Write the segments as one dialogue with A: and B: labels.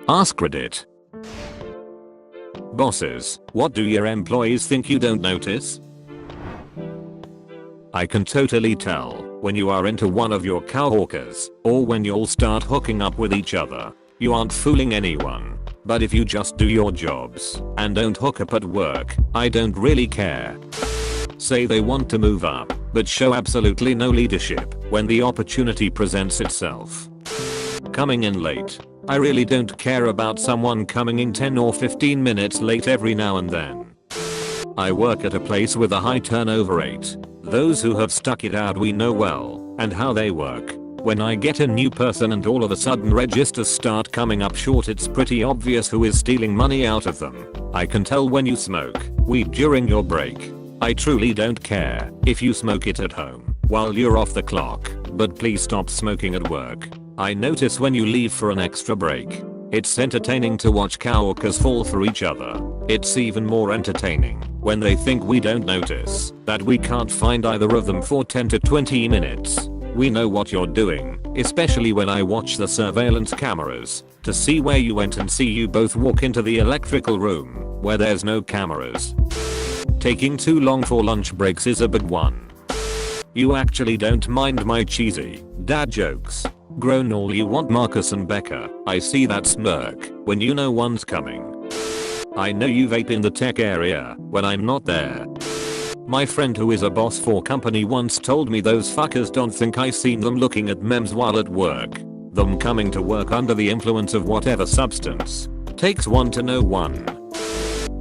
A: AskReddit. Bosses, what do your employees think you don't notice? I can totally tell when you are into one of your coworkers, or when you'll start hooking up with each other. You aren't fooling anyone. But if you just do your jobs and don't hook up at work, I don't really care. Say they want to move up, but show absolutely no leadership when the opportunity presents itself. Coming in late. I really don't care about someone coming in 10 or 15 minutes late every now and then. I work at a place with a high turnover rate. Those who have stuck it out we know well, and how they work. When I get a new person and all of a sudden registers start coming up short, it's pretty obvious who is stealing money out of them. I can tell when you smoke weed during your break. I truly don't care if you smoke it at home while you're off the clock, but please stop smoking at work. I notice when you leave for an extra break. It's entertaining to watch coworkers fall for each other. It's even more entertaining when they think we don't notice that we can't find either of them for 10 to 20 minutes. We know what you're doing, especially when I watch the surveillance cameras to see where you went and see you both walk into the electrical room where there's no cameras. Taking too long for lunch breaks is a big one. You actually don't mind my cheesy dad jokes. Groan all you want, Marcus and Becca. I see that smirk when you know one's coming. I know you vape in the tech area when I'm not there. My friend who is a boss for company once told me those fuckers don't think I seen them looking at memes while at work. Them coming to work under the influence of whatever substance. Takes one to know one.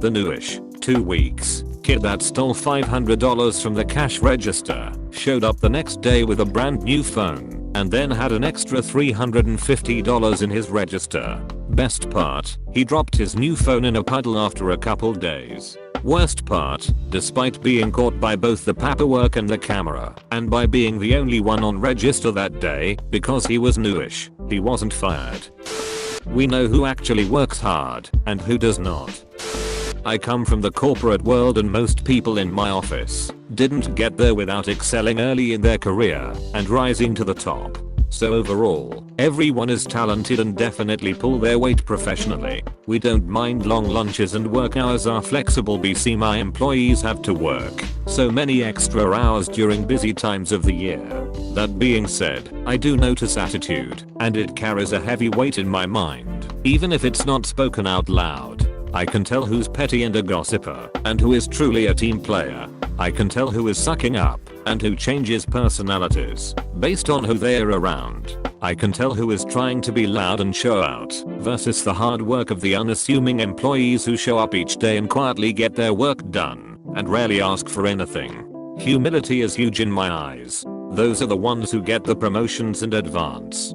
A: The newish 2 weeks kid that stole $500 from the cash register showed up the next day with a brand new phone and then had an extra $350 in his register. Best part, he dropped his new phone in a puddle after a couple days. Worst part, despite being caught by both the paperwork and the camera, and by being the only one on register that day, because he was newish, he wasn't fired. We know who actually works hard and who does not. I come from the corporate world and most people in my office didn't get there without excelling early in their career and rising to the top. So overall, everyone is talented and definitely pull their weight professionally. We don't mind long lunches and work hours are flexible. BC my employees have to work so many extra hours during busy times of the year. That being said, I do notice attitude and it carries a heavy weight in my mind, even if it's not spoken out loud. I can tell who's petty and a gossiper and who is truly a team player. I can tell who is sucking up and who changes personalities based on who they are around. I can tell who is trying to be loud and show out versus the hard work of the unassuming employees who show up each day and quietly get their work done and rarely ask for anything. Humility is huge in my eyes. Those are the ones who get the promotions and advance.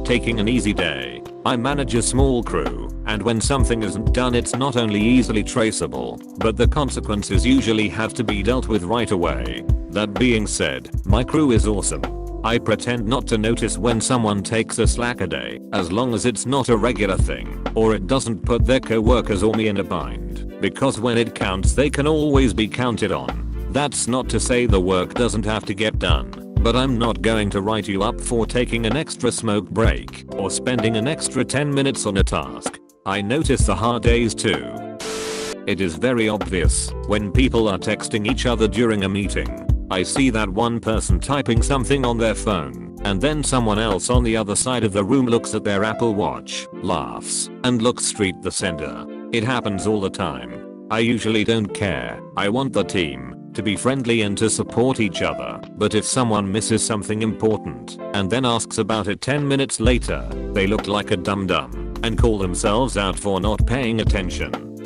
A: Taking an easy day. I manage a small crew, and when something isn't done it's not only easily traceable, but the consequences usually have to be dealt with right away. That being said, my crew is awesome. I pretend not to notice when someone takes a slacker day, as long as it's not a regular thing, or it doesn't put their co-workers or me in a bind, because when it counts they can always be counted on. That's not to say the work doesn't have to get done. But I'm not going to write you up for taking an extra smoke break or spending an extra 10 minutes on a task. I notice the hard days too. It is very obvious when people are texting each other during a meeting. I see that one person typing something on their phone and then someone else on the other side of the room looks at their Apple Watch, laughs, and looks straight the sender. It happens all the time. I usually don't care. I want the team to be friendly and to support each other, but if someone misses something important and then asks about it 10 minutes later, they look like a dum-dum and call themselves out for not paying attention.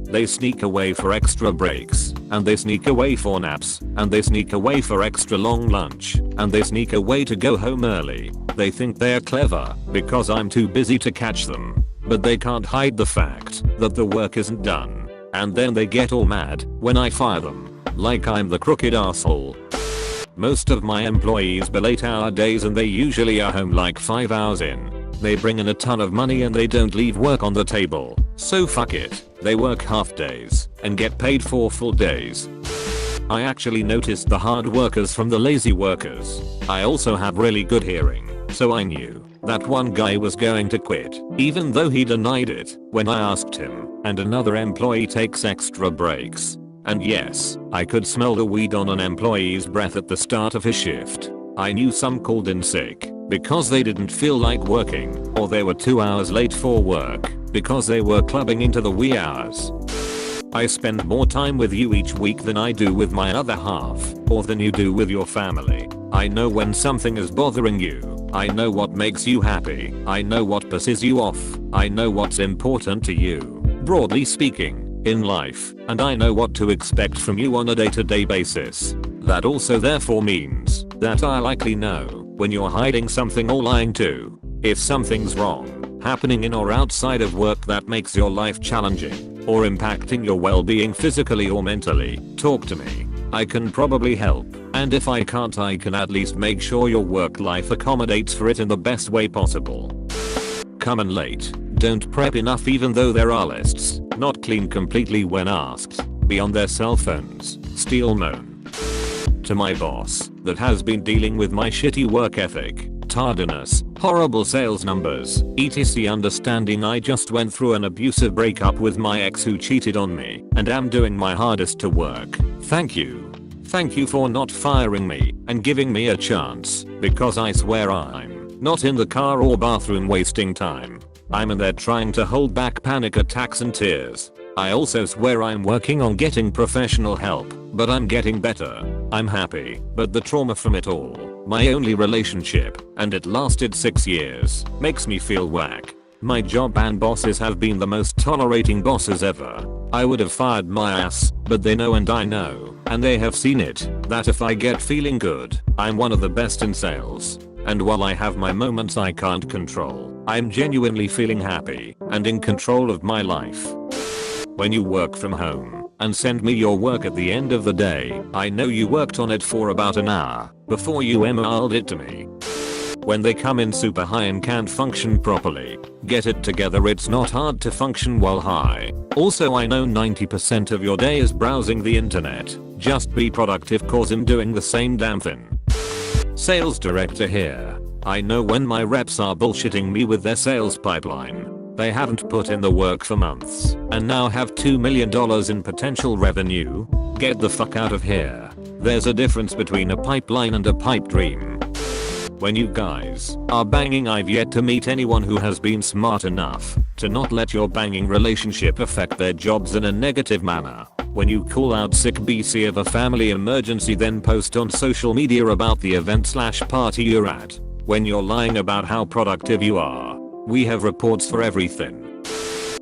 A: They sneak away for extra breaks, and they sneak away for naps, and they sneak away for extra long lunch, and they sneak away to go home early. They think they're clever because I'm too busy to catch them, but they can't hide the fact that the work isn't done, and then they get all mad when I fire them. Like I'm the crooked asshole. Most of my employees bill 8-hour days and they usually are home like 5 hours in. They bring in a ton of money and they don't leave work on the table. So fuck it. They work half days and get paid for full days. I actually noticed the hard workers from the lazy workers. I also have really good hearing. So I knew that one guy was going to quit, even though he denied it when I asked him, and another employee takes extra breaks. And yes, I could smell the weed on an employee's breath at the start of his shift. I knew some called in sick because they didn't feel like working, or they were 2 hours late for work because they were clubbing into the wee hours. I spend more time with you each week than I do with my other half, or than you do with your family. I know when something is bothering you. I know what makes you happy. I know what pisses you off. I know what's important to you, broadly speaking, in life, and I know what to expect from you on a day-to-day basis. That also therefore means that I likely know when you're hiding something or lying to. If something's wrong, happening in or outside of work that makes your life challenging, or impacting your well-being physically or mentally, talk to me. I can probably help, and if I can't, I can at least make sure your work life accommodates for it in the best way possible. Come in late, don't prep enough even though there are lists, not clean completely when asked, be on their cell phones, steal moan. To my boss that has been dealing with my shitty work ethic, tardiness, horrible sales numbers, etc. understanding I just went through an abusive breakup with my ex who cheated on me and am doing my hardest to work. Thank you. Thank you for not firing me and giving me a chance, because I swear I'm not in the car or bathroom wasting time. I'm in there trying to hold back panic attacks and tears. I also swear I'm working on getting professional help, but I'm getting better. I'm happy, but the trauma from it all, my only relationship, and it lasted 6 years, makes me feel whack. My job and bosses have been the most tolerating bosses ever. I would have fired my ass, but they know and I know, and they have seen it, that if I get feeling good, I'm one of the best in sales. And while I have my moments I can't control, I'm genuinely feeling happy and in control of my life. When you work from home and send me your work at the end of the day, I know you worked on it for about an hour before you emailed it to me. When they come in super high and can't function properly, get it together, it's not hard to function while high. Also, I know 90% of your day is browsing the internet. Just be productive cause I'm doing the same damn thing. Sales director here. I know when my reps are bullshitting me with their sales pipeline. They haven't put in the work for months and now have $2 million in potential revenue. Get the fuck out of here. There's a difference between a pipeline and a pipe dream. When you guys are banging, I've yet to meet anyone who has been smart enough to not let your banging relationship affect their jobs in a negative manner. When you call out sick BC of a family emergency, then post on social media about the event/party you're at. When you're lying about how productive you are. We have reports for everything.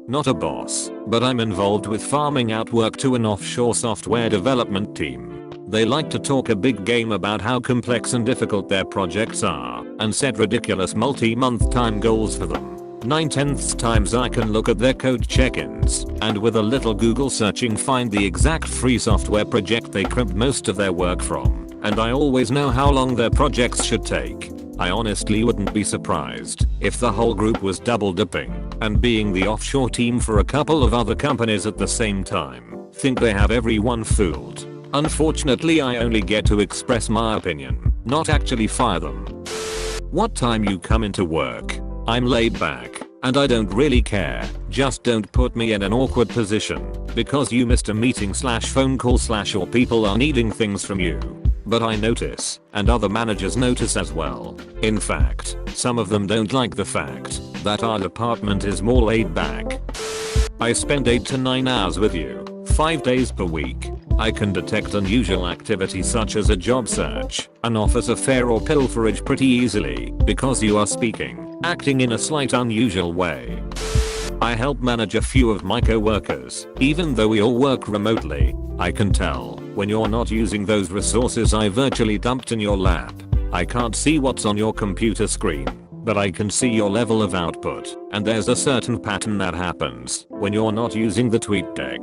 A: Not a boss, but I'm involved with farming out work to an offshore software development team. They like to talk a big game about how complex and difficult their projects are and set ridiculous multi-month time goals for them. 9/10 times I can look at their code check-ins and with a little Google searching find the exact free software project they crimped most of their work from, and I always know how long their projects should take. I honestly wouldn't be surprised if the whole group was double dipping and being the offshore team for a couple of other companies at the same time. Think they have everyone fooled. Unfortunately, I only get to express my opinion, not actually fire them. What time you come into work? I'm laid back, and I don't really care. Just don't put me in an awkward position because you missed a meeting/phone call/ or people are needing things from you. But I notice, and other managers notice as well. In fact, some of them don't like the fact that our department is more laid back. I spend 8 to 9 hours with you, 5 days per week. I can detect unusual activity such as a job search, an office affair or pilferage pretty easily because you are speaking, acting in a slight unusual way. I help manage a few of my co-workers, even though we all work remotely. I can tell when you're not using those resources I virtually dumped in your lap. I can't see what's on your computer screen, but I can see your level of output, and there's a certain pattern that happens when you're not using the tweet deck.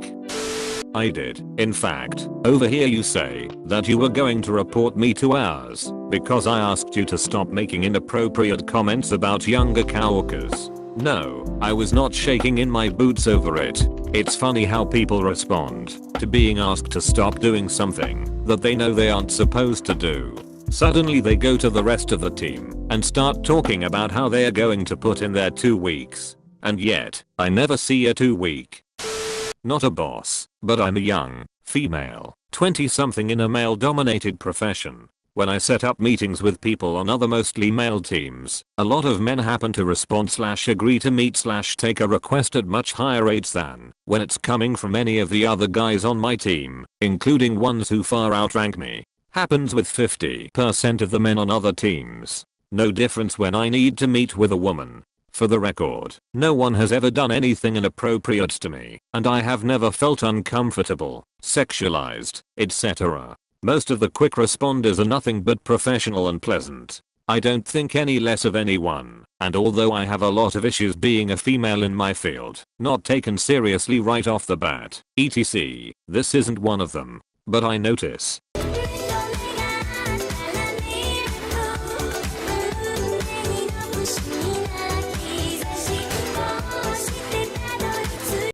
A: I did, in fact, overhear you say that you were going to report me to ours because I asked you to stop making inappropriate comments about younger coworkers. No, I was not shaking in my boots over it. It's funny how people respond to being asked to stop doing something that they know they aren't supposed to do. Suddenly they go to the rest of the team and start talking about how they are going to put in their 2 weeks. And yet, I never see a 2-week. Not a boss, but I'm a young, female, 20-something in a male-dominated profession. When I set up meetings with people on other mostly male teams, a lot of men happen to respond/agree to meet/take a request at much higher rates than when it's coming from any of the other guys on my team, including ones who far outrank me. Happens with 50% of the men on other teams. No difference when I need to meet with a woman. For the record, no one has ever done anything inappropriate to me, and I have never felt uncomfortable, sexualized, etc. Most of the quick responders are nothing but professional and pleasant. I don't think any less of anyone, and although I have a lot of issues being a female in my field, not taken seriously right off the bat, etc., this isn't one of them. But I notice